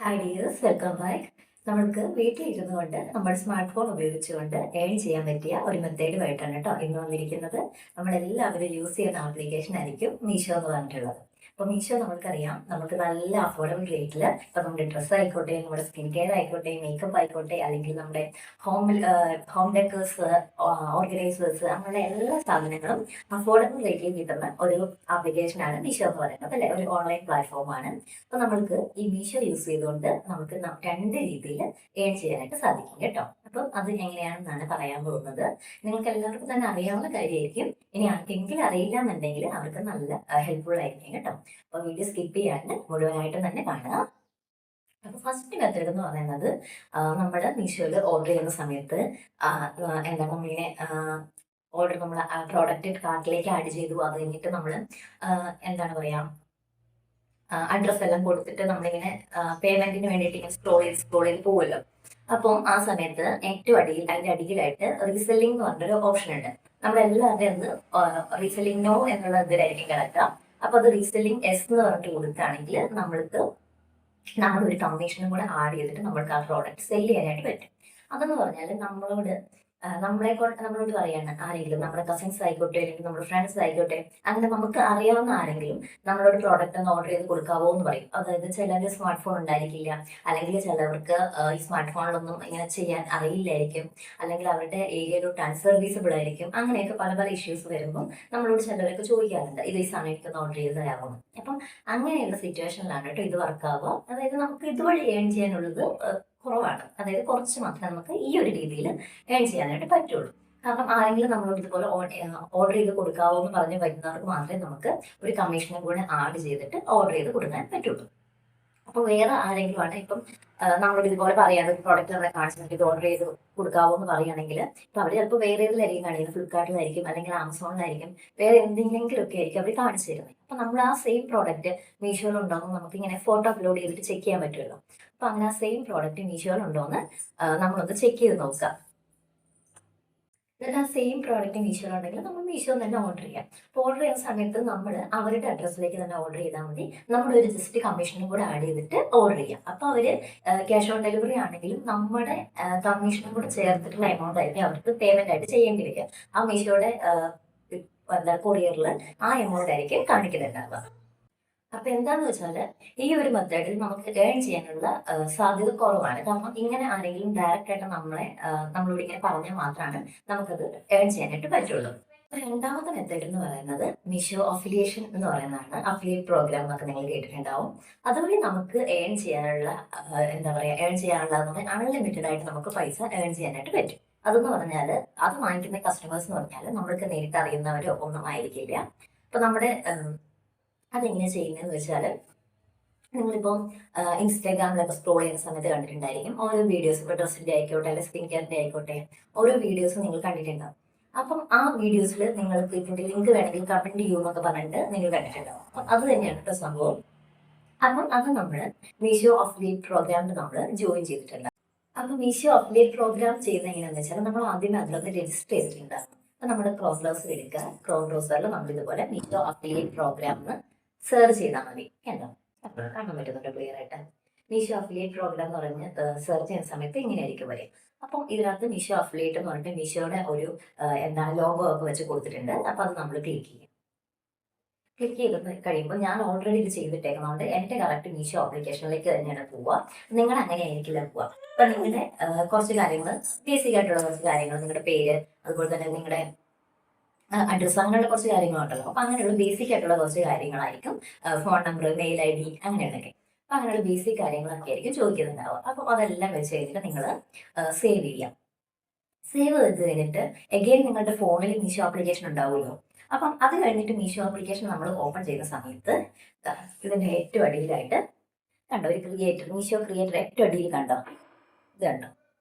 Hi dears, welcome back. നമ്മൾക്ക് വീട്ടിലിരുന്നു കൊണ്ട് നമ്മുടെ സ്മാർട്ട് ഫോൺ ഉപയോഗിച്ചുകൊണ്ട് ഏൺ ചെയ്യാൻ പറ്റിയ ഒരു മെത്തേഡുമായിട്ടാണ് കേട്ടോ ഇന്ന് വന്നിരിക്കുന്നത്. നമ്മളെല്ലാവരും യൂസ് ചെയ്യുന്ന ആപ്ലിക്കേഷൻ ആയിരിക്കും മീഷോ എന്ന് പറഞ്ഞിട്ടുള്ളത്. അപ്പോൾ മീഷോ നമുക്കറിയാം, നമുക്ക് നല്ല അഫോർഡബിൾ റേറ്റിൽ ഇപ്പോൾ നമ്മുടെ ഡ്രസ്സ് ആയിക്കോട്ടെ, നമ്മുടെ സ്കിൻ കെയർ ആയിക്കോട്ടെ, മേക്കപ്പ് ആയിക്കോട്ടെ, അല്ലെങ്കിൽ നമ്മുടെ ഹോം ഹോം ഡെക്കേഴ്സ്, ഓർഗനൈസേഴ്സ്, അങ്ങനെ എല്ലാ സാധനങ്ങളും അഫോർഡബിൾ റേറ്റിൽ കിട്ടുന്ന ഒരു ആപ്ലിക്കേഷനാണ് മീഷോ എന്ന് പറയുന്നത്, അല്ലെ? ഒരു ഓൺലൈൻ പ്ലാറ്റ്ഫോമാണ്. അപ്പൊ നമ്മൾക്ക് ഈ മീഷോ യൂസ് ചെയ്തുകൊണ്ട് നമുക്ക് രണ്ട് രീതിയിൽ ഏൺ ചെയ്യാനായിട്ട് സാധിക്കും കേട്ടോ. അപ്പം അത് എങ്ങനെയാണെന്നാണ് പറയാൻ പോകുന്നത്. നിങ്ങൾക്ക് എല്ലാവർക്കും തന്നെ അറിയാവുന്ന കാര്യമായിരിക്കും. ഇനി ആർക്കെങ്കിലും അറിയില്ല എന്നുണ്ടെങ്കിൽ അവർക്ക് നല്ല ഹെൽപ്ഫുൾ ആയിരിക്കും കേട്ടോ. അപ്പൊ വീഡിയോ സ്കിപ്പ് ചെയ്യാണ്ട് മുഴുവനായിട്ട് തന്നെ കാണുക. അപ്പൊ ഫസ്റ്റ് മെത്തേഡ് എന്ന് പറയുന്നത്, നമ്മൾ മീഷോയിൽ ഓർഡർ ചെയ്യുന്ന സമയത്ത് എന്താ നമ്മളിങ്ങനെ ഓർഡർ നമ്മൾ പ്രോഡക്റ്റ് കാർട്ടിലേക്ക് ആഡ് ചെയ്തു. അത് കഴിഞ്ഞിട്ട് നമ്മൾ എന്താണ് പറയാ, അഡ്രസ് എല്ലാം കൊടുത്തിട്ട് നമ്മളിങ്ങനെ പേയ്മെന്റിന് വേണ്ടിയിട്ട് ഇങ്ങനെ സ്ക്രോൾ ചെയ്ത് പോകുമല്ലോ. അപ്പം ആ സമയത്ത് ഏറ്റവും അതിന്റെ അടിയിലായിട്ട് റീസെല്ലിംഗ് എന്ന് പറഞ്ഞൊരു ഓപ്ഷൻ ഉണ്ട്. നമ്മളെല്ലാവരുടെയും റീസെല്ലിംഗ് നോ എന്നുള്ള ഇതിലായിരിക്കും കിടക്കുക. അപ്പൊ അത് റീസെല്ലിംഗ് എസ് എന്ന് പറഞ്ഞിട്ട് കൊടുക്കുകയാണെങ്കിൽ നമ്മളൊരു കമ്മീഷനും കൂടെ ആഡ് ചെയ്തിട്ട് നമ്മൾക്ക് ആ പ്രോഡക്റ്റ് സെല് ചെയ്യാനായിട്ട് പറ്റും. അതെന്ന് പറഞ്ഞാൽ നമ്മളോട് പറയാണ് ആരെങ്കിലും, നമ്മുടെ കസിൻസ് ആയിക്കോട്ടെ, അല്ലെങ്കിൽ നമ്മുടെ ഫ്രണ്ട്സ് ആയിക്കോട്ടെ, അങ്ങനെ നമുക്ക് അറിയാവുന്ന ആരെങ്കിലും നമ്മളോട് പ്രോഡക്റ്റ് ഒന്ന് ഓർഡർ ചെയ്ത് കൊടുക്കാവോ എന്ന് പറയും. അതായത് ചിലരുടെ സ്മാർട്ട് ഫോൺ ഉണ്ടായിരിക്കില്ല, അല്ലെങ്കിൽ ചിലവർക്ക് ഈ സ്മാർട്ട് ഫോണിലൊന്നും ഇങ്ങനെ ചെയ്യാൻ അറിയില്ലായിരിക്കും, അല്ലെങ്കിൽ അവരുടെ ഏരിയയിലോട്ട് അൺസർവീസബിൾ ആയിരിക്കും. അങ്ങനെയൊക്കെ പല പല ഇഷ്യൂസ് വരുമ്പോൾ നമ്മളോട് ചിലവരൊക്കെ ചോദിക്കാറുണ്ട്, ഇത് ഈ സാധനം എനിക്കൊന്ന് ഓർഡർ ചെയ്ത് തരാമോ. അപ്പം അങ്ങനെയുള്ള സിറ്റുവേഷനിലാണ് കേട്ടോ ഇത് വർക്കാവുക. അതായത് നമുക്ക് ഇതുവഴി ഏൺ ചെയ്യാനുള്ളത് കുറവാണ്. അതായത് കുറച്ച് മാത്രമേ നമുക്ക് ഈ ഒരു രീതിയിൽ ഏൺ ചെയ്യാനായിട്ട് പറ്റുള്ളൂ. കാരണം ആരെങ്കിലും നമ്മളോട് ഇതുപോലെ ഓർഡർ ചെയ്ത് കൊടുക്കാവോ എന്ന് പറഞ്ഞ് വരുന്നവർക്ക് മാത്രമേ നമുക്ക് ഒരു കമ്മീഷനും കൂടെ ആഡ് ചെയ്തിട്ട് ഓർഡർ ചെയ്ത് കൊടുക്കാൻ പറ്റുള്ളൂ. അപ്പോൾ വേറെ ആരെങ്കിലും ആണ് ഇപ്പം നമ്മളോട് ഇതുപോലെ പറയാതെ പ്രോഡക്റ്റ് നമ്മളെ കാണിച്ചിട്ട് ഇത് ഓർഡർ ചെയ്ത് കൊടുക്കാവോ എന്ന് പറയുകയാണെങ്കിൽ, ഇപ്പൊ അവർ ചിലപ്പോൾ വേറെ ഏതിലായിരിക്കും കാണിക്കുന്നത്, ഫ്ലിപ്കാർട്ടിലായിരിക്കും, അല്ലെങ്കിൽ ആമസോണിലായിരിക്കും, വേറെ എന്തെങ്കിലും ഒക്കെ ആയിരിക്കും അവർ കാണിച്ചു തരുന്നത്. അപ്പൊ നമ്മൾ ആ സെയിം പ്രോഡക്റ്റ് മീഷോയിൽ ഉണ്ടോയെന്ന് നമുക്ക് ഇങ്ങനെ ഫോട്ടോ അപ്ലോഡ് ചെയ്തിട്ട് ചെക്ക് ചെയ്യാൻ പറ്റുമല്ലോ. അപ്പൊ അങ്ങനെ ആ സെയിം പ്രോഡക്റ്റ് മീഷോയിൽ ഉണ്ടോയെന്ന് നമ്മളൊന്ന് ചെക്ക് ചെയ്ത് നോക്കുക. എന്നിട്ട് ആ സെയിം പ്രോഡക്റ്റ് മീഷോയിൽ ഉണ്ടെങ്കിൽ നമ്മൾ മീഷോ തന്നെ ഓർഡർ ചെയ്യാം. അപ്പോൾ ഓർഡർ ചെയ്യുന്ന സമയത്ത് നമ്മൾ അവരുടെ അഡ്രസ്സിലേക്ക് തന്നെ ഓർഡർ ചെയ്താൽ മതി. നമ്മളൊരു ജസ്റ്റ് കമ്മീഷനും കൂടെ ആഡ് ചെയ്തിട്ട് ഓർഡർ ചെയ്യാം. അപ്പോൾ അവർ ക്യാഷ് ഓൺ ഡെലിവറി ആണെങ്കിലും നമ്മുടെ കമ്മീഷനും കൂടെ ചേർത്തിട്ടുള്ള എമൗണ്ട് ആയിരിക്കും അവർക്ക് പേയ്മെന്റ് ആയിട്ട് ചെയ്യേണ്ടി വരിക. ആ മീഷോയുടെ കൊറിയറിൽ ആ എമൗണ്ട് ആയിരിക്കും കാണിക്കുന്നുണ്ടാവുക. അപ്പൊ എന്താന്ന് വെച്ചാല്, ഈ ഒരു മെത്തേഡിൽ നമുക്ക് ഏൺ ചെയ്യാനുള്ള സാധ്യത കുറവാണ്. കാരണം ഇങ്ങനെ ആരെങ്കിലും ഡയറക്റ്റ് ആയിട്ട് നമ്മളോട് ഇങ്ങനെ പറഞ്ഞാൽ മാത്രമാണ് നമുക്കത് ഏൺ ചെയ്യാനായിട്ട് പറ്റുള്ളൂ. രണ്ടാമത്തെ മെത്തേഡ് എന്ന് പറയുന്നത് മീഷോ അഫിലിയേഷൻ എന്ന് പറയുന്നതാണ്. അഫിലിയേറ്റ് പ്രോഗ്രാം എന്നൊക്കെ നിങ്ങൾ കേട്ടിട്ടുണ്ടാവും. അതുവഴി നമുക്ക് ഏൺ ചെയ്യാനുള്ള ഏൺ ചെയ്യാനുള്ള അൺലിമിറ്റഡ് ആയിട്ട് നമുക്ക് പൈസ ഏൺ ചെയ്യാനായിട്ട് പറ്റും. അതെന്ന് പറഞ്ഞാൽ, അത് വാങ്ങിക്കുന്ന കസ്റ്റമേഴ്സ് എന്ന് പറഞ്ഞാൽ നമ്മൾക്ക് നേരിട്ട് അറിയുന്നവരോ ഒന്നും ആയിരിക്കില്ല. അപ്പൊ അതെങ്ങനെയാണ് ചെയ്യുന്നതെന്ന് വെച്ചാൽ, നിങ്ങളിപ്പോൾ ഇൻസ്റ്റാഗ്രാമിലൊക്കെ സ്ക്രോൾ ചെയ്യുന്ന സമയത്ത് കണ്ടിട്ടുണ്ടായിരിക്കും ഓരോ വീഡിയോസ്. ഇപ്പോൾ ഡ്രസ്സിൻ്റെ ആയിക്കോട്ടെ, അല്ലെങ്കിൽ സ്കിൻ കെയറിൻ്റെ ആയിക്കോട്ടെ, ഓരോ വീഡിയോസ് നിങ്ങൾ കണ്ടിട്ടുണ്ടാവും. അപ്പം ആ വീഡിയോസിൽ നിങ്ങൾക്ക് ഇതിൻ്റെ ലിങ്ക് വേണമെങ്കിൽ കമൻറ്റ് ചെയ്യുമെന്നൊക്കെ പറഞ്ഞിട്ട് നിങ്ങൾ കണ്ടിട്ടുണ്ടാവും. അപ്പം അത് തന്നെയാണ് കേട്ടോ സംഭവം. അപ്പം അത് നമ്മൾ മീഷോ അഫിലിയേറ്റ് പ്രോഗ്രാമിൽ നമ്മൾ ജോയിൻ ചെയ്തിട്ടുണ്ട്. അപ്പം മീഷോ അഫിലിയേറ്റ് പ്രോഗ്രാം ചെയ്യുന്നത് എങ്ങനെയാണെന്ന് വെച്ചാൽ, നമ്മൾ ആദ്യമേ അതിലൊന്ന് രജിസ്റ്റർ ചെയ്തിട്ടുണ്ടാകും. അപ്പം നമ്മുടെ ക്രോം ബ്രൗസർ എടുക്കുക. ക്രോം ബ്രൗസറിൽ നമ്മൾ ഇതുപോലെ മീഷോ അഫിലിയേറ്റ് പ്രോഗ്രാം എന്ന് സെർച്ച് ചെയ്താൽ മതി. കണ്ടോ? അപ്പോൾ കാണാൻ പറ്റുന്നുണ്ട് ക്ലിയർ ആയിട്ട്. മീഷോ അഫിലിയേറ്റ് പ്രോഗ്രാം എന്ന് പറഞ്ഞ് സെർച്ച് ചെയ്യുന്ന സമയത്ത് ഇങ്ങനെയായിരിക്കും വരും. അപ്പം ഇതിനകത്ത് മീഷോ അഫിലിയേറ്റ് എന്ന് പറഞ്ഞിട്ട് മീഷോയുടെ ഒരു ലോഗോ ഒക്കെ വെച്ച് കൊടുത്തിട്ടുണ്ട്. അപ്പം അത് നമ്മൾ ക്ലിക്ക് ചെയ്യും. ക്ലിക്ക് ചെയ്ത് കഴിയുമ്പോൾ, ഞാൻ ഓൾറെഡി ഇത് ചെയ്തിട്ടേക്കുന്നതുകൊണ്ട് എൻ്റെ കറക്റ്റ് മീഷോ ആപ്ലിക്കേഷനിലേക്ക് തന്നെയാണ് പോവുക. നിങ്ങൾ അങ്ങനെ ആയിരിക്കില്ല പോവുക. അപ്പം നിങ്ങളുടെ കുറച്ച് കാര്യങ്ങൾ, ബേസിക് ആയിട്ടുള്ള കുറച്ച് കാര്യങ്ങൾ, നിങ്ങളുടെ പേര്, അതുപോലെ തന്നെ നിങ്ങളുടെ അഡ്രസ്, അങ്ങനെയുള്ള കുറച്ച് കാര്യങ്ങളുണ്ടല്ലോ. അപ്പൊ അങ്ങനെയുള്ള ബേസിക് ആയിട്ടുള്ള കുറച്ച് കാര്യങ്ങളായിരിക്കും. ഫോൺ നമ്പർ, മെയിൽ ID, അങ്ങനെയുള്ളതൊക്കെ. അപ്പൊ അങ്ങനെയുള്ള ബേസിക് കാര്യങ്ങളൊക്കെ ആയിരിക്കും ചോദിക്കുന്നുണ്ടാവുക. അപ്പം അതെല്ലാം വെച്ച് കഴിഞ്ഞിട്ട് നിങ്ങൾ സേവ് ചെയ്യാം. സേവ് ചെയ്ത് കഴിഞ്ഞിട്ട് എഗെയിൻ നിങ്ങളുടെ ഫോണിൽ മീഷോ ആപ്ലിക്കേഷൻ ഉണ്ടാവുമല്ലോ. അപ്പം അത് കഴിഞ്ഞിട്ട് മീഷോ ആപ്ലിക്കേഷൻ നമ്മൾ ഓപ്പൺ ചെയ്യുന്ന സമയത്ത് ഇതിന്റെ ഏറ്റവും അടിയിലായിട്ട് കണ്ടോ ഒരു ക്രിയേറ്റർ, മീഷോ ക്രിയേറ്റർ ഏറ്റവും അടിയിൽ കണ്ടോ, ഇത് കണ്ടോ,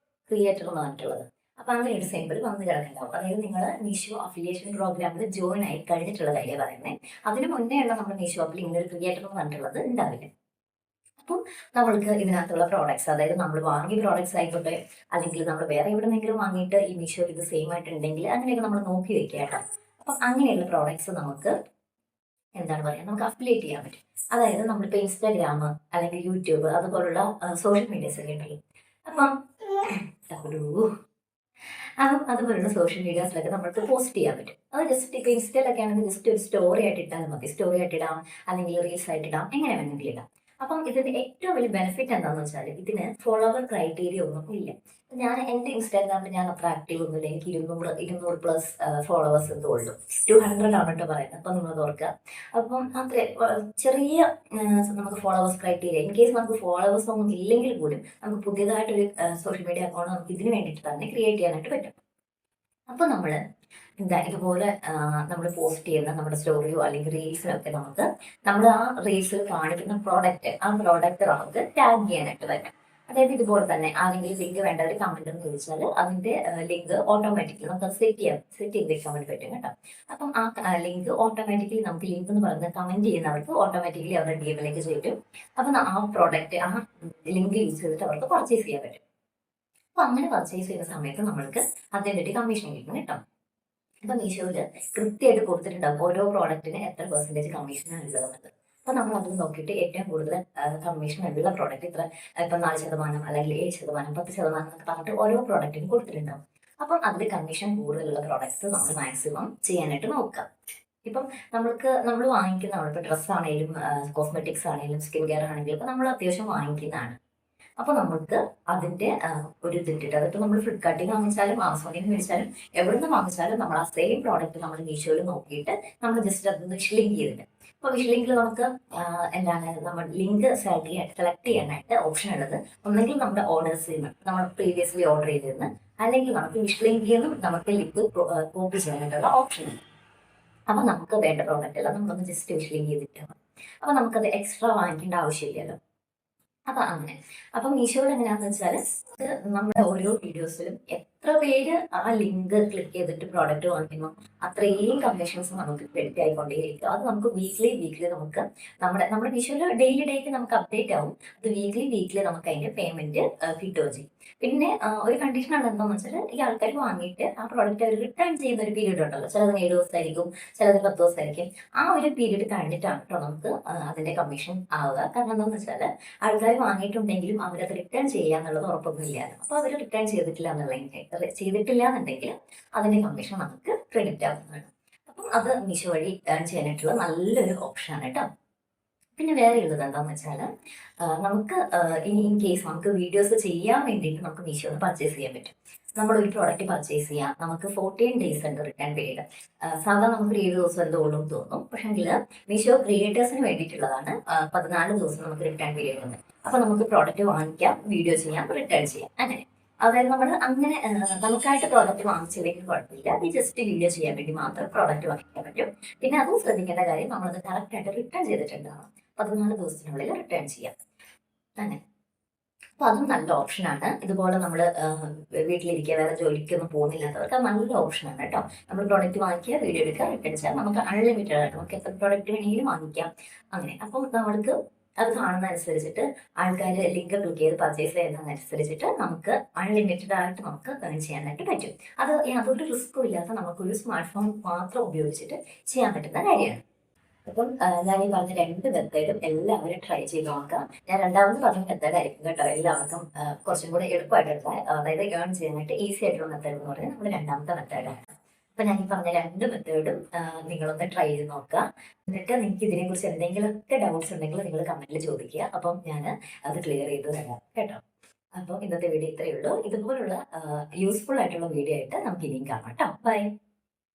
ക്രിയേറ്റർ എന്ന് പറഞ്ഞിട്ടുള്ളത്. അപ്പൊ അങ്ങനെ ഒരു സിമ്പിൾ വന്ന് കിടക്കുന്നുണ്ടാവും. അതായത് നിങ്ങൾ മീഷോ അഫിലിയേഷൻ പ്രോഗ്രാമിൽ ജോയിൻ ആയി കഴിഞ്ഞിട്ടുള്ള കാര്യം പറയുന്നത്. അതിന് മുന്നേ ഉള്ള നമ്മുടെ മീഷോ ആപ്പിൽ ഇങ്ങനെ ഒരു ക്രിയേറ്റർ എന്ന് പറഞ്ഞിട്ടുള്ളത് ഉണ്ടാവില്ല. അപ്പം നമ്മൾക്ക് ഇതിനകത്തുള്ള പ്രോഡക്ട്സ്, അതായത് നമ്മൾ വാങ്ങിയ പ്രോഡക്ട്സ് ആയിക്കോട്ടെ, അല്ലെങ്കിൽ നമ്മൾ വേറെ എവിടെന്നെങ്കിലും വാങ്ങിയിട്ട് ഈ മീഷോ ഇത് സെയിം ആയിട്ടുണ്ടെങ്കിൽ അങ്ങനെയൊക്കെ നമ്മൾ നോക്കി വെക്കുക കേട്ടോ. അപ്പം അങ്ങനെയുള്ള പ്രോഡക്ട്സ് നമുക്ക് എന്താണ് പറയുക, നമുക്ക് അഫിലിയേറ്റ് ചെയ്യാൻ പറ്റും. അതായത് നമ്മളിപ്പോൾ ഇൻസ്റ്റാഗ്രാം അല്ലെങ്കിൽ യൂട്യൂബ് അതുപോലുള്ള സോഷ്യൽ മീഡിയസ് ഒക്കെ ഉണ്ടല്ലോ. അപ്പം അതുപോലുള്ള സോഷ്യൽ മീഡിയാസിലൊക്കെ നമുക്ക് പോസ്റ്റ് ചെയ്യാൻ പറ്റും. അത് ജസ്റ്റ് ഇപ്പോൾ ഇൻസ്റ്റയിലൊക്കെ ആണെങ്കിൽ ജസ്റ്റ് ഒരു സ്റ്റോറി ആയിട്ട് ഇട്ടാലും മതി. സ്റ്റോറി ആയിട്ട് ഇടാം, അല്ലെങ്കിൽ റീൽസ് ആയിട്ട് ഇടാം, എങ്ങനെ വേണമെങ്കിലും ഇടാം. അപ്പം ഇതിന്റെ ഏറ്റവും വലിയ ബെനിഫിറ്റ് എന്താണെന്ന് വെച്ചാൽ ഇതിന് ഫോളോവർ ക്രൈറ്റീരിയ ഒന്നും ഇല്ല. ഞാൻ എൻ്റെ ഇൻസ്റ്റാഗ്രാമിൽ ഞാൻ അത്ര ആക്റ്റീവ് ഒന്നുമില്ല. എനിക്ക് 200 പ്ലസ് ഫോളോവേഴ്സ് എന്തോ ഉള്ളൂ. 200 ആണ് കേട്ടോ പറയുന്നത്. അപ്പം നിങ്ങൾ ഓർക്കുക. അപ്പം അത്ര ചെറിയ നമുക്ക് ഫോളോവേഴ്സ് ക്രൈറ്റീരിയ, ഇൻ കേസ് നമുക്ക് ഫോളോവേഴ്സ് ഒന്നും ഇല്ലെങ്കിൽ പോലും നമുക്ക് പുതിയതായിട്ടൊരു സോഷ്യൽ മീഡിയ അക്കൗണ്ട് നമുക്ക് ഇതിന് വേണ്ടിയിട്ട് തന്നെ ക്രിയേറ്റ് ചെയ്യാനായിട്ട് പറ്റും. അപ്പോൾ നമ്മൾ എന്താ ഇതുപോലെ നമ്മൾ പോസ്റ്റ് ചെയ്യുന്ന നമ്മുടെ സ്റ്റോറിയോ അല്ലെങ്കിൽ റീൽസിലോ ഒക്കെ നമുക്ക് നമ്മൾ ആ റീൽസിൽ കാണിക്കുന്ന ആ പ്രോഡക്റ്റ് നമുക്ക് ടാഗ് ചെയ്യാനായിട്ട് പറ്റും. അതായത് ഇതുപോലെ തന്നെ ആരെങ്കിലും ലിങ്ക് വേണ്ട ഒരു കമന്റ് എന്ന് ചോദിച്ചാൽ അതിന്റെ ലിങ്ക് ഓട്ടോമാറ്റിക്കലി നമുക്ക് സെറ്റ് ചെയ്ത് വെക്കാൻ വേണ്ടി പറ്റും കേട്ടോ. അപ്പം ആ ലിങ്ക് ഓട്ടോമാറ്റിക്കലി നമുക്ക് ലിങ്ക് എന്ന് പറയുന്നത് കമന്റ് ചെയ്യുന്നവർക്ക് ഓട്ടോമാറ്റിക്കലി അവരുടെ ഡി.എമ്മിലേക്ക് ചേരും. അപ്പം ആ പ്രോഡക്റ്റ് ആ ലിങ്ക് യൂസ് ചെയ്തിട്ട് അവർക്ക് പർച്ചേസ് ചെയ്യാൻ പറ്റും. അപ്പൊ അങ്ങനെ പർച്ചേസ് ചെയ്യുന്ന സമയത്ത് നമ്മൾക്ക് അതിൻ്റെ കമ്മീഷൻ കിട്ടും കേട്ടോ. ഇപ്പൊ മീഷോയില് കൃത്യമായിട്ട് കൊടുത്തിട്ടുണ്ടാവും ഓരോ പ്രോഡക്റ്റിന് എത്ര പെർസെന്റേജ് കമ്മീഷനാണ് ഉള്ളത്. അപ്പൊ നമ്മൾ അത് നോക്കിയിട്ട് ഏറ്റവും കൂടുതൽ കമ്മീഷൻ ഉള്ള പ്രോഡക്റ്റ് ഇത്ര ഇപ്പൊ 4% അല്ലെങ്കിൽ 7%, 10% എന്നൊക്കെ പറഞ്ഞിട്ട് ഓരോ പ്രോഡക്റ്റിനും കൊടുത്തിട്ടുണ്ടാവും. അപ്പം അതിൽ കമ്മീഷൻ കൂടുതലുള്ള പ്രോഡക്റ്റ്സ് നമ്മൾ മാക്സിമം ചെയ്യാനായിട്ട് നോക്കാം. ഇപ്പം നമ്മൾ വാങ്ങിക്കുന്ന ഇപ്പൊ ഡ്രസ്സ് ആണെങ്കിലും കോസ്മെറ്റിക്സ് ആണെങ്കിലും സ്കിൻ കെയർ ആണെങ്കിലും ഇപ്പൊ നമ്മൾ അത്യാവശ്യം വാങ്ങിക്കുന്നതാണ്. അപ്പൊ നമുക്ക് അതിന്റെ ഒരു ഇതിട്ടിട്ട് അതിപ്പോ നമ്മൾ ഫ്ലിപ്കാർട്ടിൽ വാങ്ങിച്ചാലും ആമസോണിൽ മേടിച്ചാലും എവിടെ നിന്ന് വാങ്ങിച്ചാലും നമ്മൾ ആ സെയിം പ്രോഡക്റ്റ് നമ്മൾ മീഷോയിൽ നോക്കിയിട്ട് നമ്മൾ ജസ്റ്റ് അതൊന്ന് വിഷ്ലിങ്ക് ചെയ്തിട്ട്, അപ്പൊ വിഷ്ലിങ്കിൽ നമുക്ക് എന്താണ് നമ്മൾ ലിങ്ക് സെലക്ട് ചെയ്യാനായിട്ട് ഓപ്ഷൻ ഉള്ളത് ഒന്നെങ്കിൽ നമ്മുടെ ഓർഡേഴ്സിൽ നിന്ന് നമ്മൾ പ്രീവിയസ്ലി ഓർഡർ ചെയ്തിരുന്നു, അല്ലെങ്കിൽ നമുക്ക് വിഷ്ലിങ്കിൽ നിന്നും നമുക്ക് ലിങ്ക് കോപ്പി ചെയ്യാനായിട്ടുള്ള ഓപ്ഷൻ ഉണ്ട്. അപ്പൊ നമുക്ക് വേണ്ട പ്രോഡക്റ്റ് എല്ലാം നമുക്കൊന്ന് ജസ്റ്റ് വിഷ്ലിങ്ക് ചെയ്തിട്ട് അപ്പൊ നമുക്കത് എക്സ്ട്രാ വാങ്ങിക്കേണ്ട ആവശ്യമില്ലല്ലോ. അപ്പൊ അങ്ങനെ അപ്പൊ മീഷോയിൽ എങ്ങനെയാന്ന് വെച്ചാൽ നമ്മുടെ ഓരോ വീഡിയോസിലും എത്ര പേര് ആ ലിങ്ക് ക്ലിക്ക് ചെയ്തിട്ട് പ്രോഡക്റ്റ് വാങ്ങിക്കുമോ അത്രയും കമ്മീഷൻസ് നമുക്ക് ക്രെഡിറ്റ് ആയിക്കൊണ്ടേയിരിക്കും. അത് നമുക്ക് വീക്ക്ലി നമുക്ക് നമ്മുടെ മീഷോയിൽ ഡെയിലി നമുക്ക് അപ്ഡേറ്റ് ആവും. അത് വീക്ക്ലി നമുക്ക് അതിന്റെ പേയ്മെന്റ് കിട്ടുകയും ചെയ്യും. പിന്നെ ഒരു കണ്ടീഷനാണ് എന്താണെന്ന് വെച്ചാൽ ഈ ആൾക്കാർ വാങ്ങിയിട്ട് ആ പ്രോഡക്റ്റ് അവർ റിട്ടേൺ ചെയ്യുന്ന ഒരു പീരീഡ് ഉണ്ടല്ലോ. ചിലത് 7 ദിവസമായിരിക്കും, ചിലത് 10 ദിവസമായിരിക്കും. ആ ഒരു പീരീഡ് കഴിഞ്ഞിട്ടാണ് കേട്ടോ നമുക്ക് അതിന്റെ കമ്മീഷൻ ആവുക. കാരണം എന്താണെന്ന് വെച്ചാൽ ആൾക്കാർ വാങ്ങിയിട്ടുണ്ടെങ്കിലും അവരത് റിട്ടേൺ ചെയ്യുക എന്നുള്ളത് ഉറപ്പൊന്നുമില്ല. അപ്പൊ അവർ റിട്ടേൺ ചെയ്തിട്ടില്ല എന്നുണ്ടെങ്കിൽ അതിന്റെ കമ്മീഷൻ നമുക്ക് ക്രെഡിറ്റ് ആവുന്നതാണ്. അപ്പം അത് മീഷോ വഴി ഏൺ ചെയ്യാനായിട്ടുള്ള നല്ലൊരു ഓപ്ഷനാണ് കേട്ടോ. പിന്നെ വേറെ ഉള്ളത് എന്താണെന്ന് വെച്ചാൽ നമുക്ക് ഇൻ കേസ് നമുക്ക് വീഡിയോസ് ചെയ്യാൻ വേണ്ടിയിട്ട് നമുക്ക് മീഷോന്ന് പർച്ചേസ് ചെയ്യാൻ പറ്റും. നമ്മളൊരു പ്രോഡക്റ്റ് പർച്ചേസ് ചെയ്യാം, നമുക്ക് 14 ഡേയ്സ് ഉണ്ട് റിട്ടേൺ പീരീഡ്. സാധാരണ നമുക്ക് 7 ദിവസം എന്തോ ഉള്ളൂ തോന്നും. പക്ഷെങ്കിൽ മീഷോ ക്രിയേറ്റേഴ്സിന് വേണ്ടിയിട്ടുള്ളതാണ് 14 ദിവസം നമുക്ക് റിട്ടേൺ പീരീഡ് ഉണ്ട്. അപ്പൊ നമുക്ക് പ്രോഡക്റ്റ് വാങ്ങിക്കാം, വീഡിയോ ചെയ്യാം, റിട്ടേൺ ചെയ്യാം. അങ്ങനെ അതായത് നമ്മൾ അങ്ങനെ നമുക്കായിട്ട് പ്രോഡക്റ്റ് വാങ്ങിച്ചില്ലെങ്കിൽ കുഴപ്പമില്ല. ഈ ജസ്റ്റ് വീഡിയോ ചെയ്യാൻ വേണ്ടി മാത്രം പ്രോഡക്റ്റ് വാങ്ങിക്കാൻ പറ്റും. പിന്നെ അതും ശ്രദ്ധിക്കേണ്ട കാര്യം നമ്മളത് കറക്റ്റായിട്ട് റിട്ടേൺ ചെയ്തിട്ടുണ്ടാവണം. 14 ദിവസത്തിനുള്ളിൽ റിട്ടേൺ ചെയ്യാം. അങ്ങനെ അപ്പൊ അതും നല്ല ഓപ്ഷനാണ്. ഇതുപോലെ നമ്മൾ വീട്ടിലിരിക്കുക, വേറെ ജോലിക്കൊന്നും പോകുന്നില്ലാത്തവർക്ക് അത് നല്ലൊരു ഓപ്ഷനാണ് കേട്ടോ. നമ്മൾ പ്രോഡക്റ്റ് വാങ്ങിക്കുക, വീഡിയോ എടുക്കുക, റിട്ടേൺ ചെയ്യാം. നമുക്ക് അൺലിമിറ്റഡ് ആയിട്ട് നമുക്ക് എത്ര പ്രോഡക്റ്റ് വേണമെങ്കിലും വാങ്ങിക്കാം. അങ്ങനെ അപ്പം നമ്മൾക്ക് അത് കാണുന്ന അനുസരിച്ചിട്ട് ആൾക്കാർ ലിങ്ക് ക്ലിക്ക് ചെയ്ത് പർച്ചേസ് ചെയ്യുന്നതനുസരിച്ചിട്ട് നമുക്ക് അൺലിമിറ്റഡ് ആയിട്ട് നമുക്ക് ഏൺ ചെയ്യാനായിട്ട് പറ്റും. അത് യാതൊരു റിസ്ക്കും ഇല്ലാത്ത നമുക്കൊരു സ്മാർട്ട് ഫോൺ മാത്രം ഉപയോഗിച്ചിട്ട് ചെയ്യാൻ പറ്റുന്ന കാര്യമാണ്. അപ്പം ഞാൻ ഈ പറഞ്ഞ 2 മെത്തേഡും എല്ലാവരും ട്രൈ ചെയ്ത് നോക്കാം. ഞാൻ രണ്ടാമത് പറഞ്ഞ മെത്തേഡ് ആയിരിക്കും കേട്ടോ എല്ലാവർക്കും കുറച്ചും കൂടെ എളുപ്പമായിട്ട് എടുക്കാൻ, അതായത് ഏൺ ചെയ്യാനായിട്ട് ഈസി ആയിട്ടുള്ള മെത്തേഡ് എന്ന് പറയുന്നത് നമ്മുടെ രണ്ടാമത്തെ മെത്തേഡാണ്. അപ്പൊ ഞാൻ ഈ പറഞ്ഞ 2 മെത്തേഡും നിങ്ങളൊന്ന് ട്രൈ ചെയ്ത് നോക്കുക. എന്നിട്ട് നിങ്ങൾക്ക് ഇതിനെക്കുറിച്ച് എന്തെങ്കിലുമൊക്കെ ഡൗട്ട്സ് ഉണ്ടെങ്കിൽ നിങ്ങൾ കമന്റിൽ ചോദിക്കുക. അപ്പം ഞാൻ അത് ക്ലിയർ ചെയ്ത് തരാം കേട്ടോ. അപ്പോൾ ഇന്നത്തെ വീഡിയോ ഇത്രയേ ഉള്ളൂ. ഇതുപോലുള്ള യൂസ്ഫുൾ ആയിട്ടുള്ള വീഡിയോ ആയിട്ട് നമുക്ക് ഇനിയും കാണാം കേട്ടോ. ബൈ.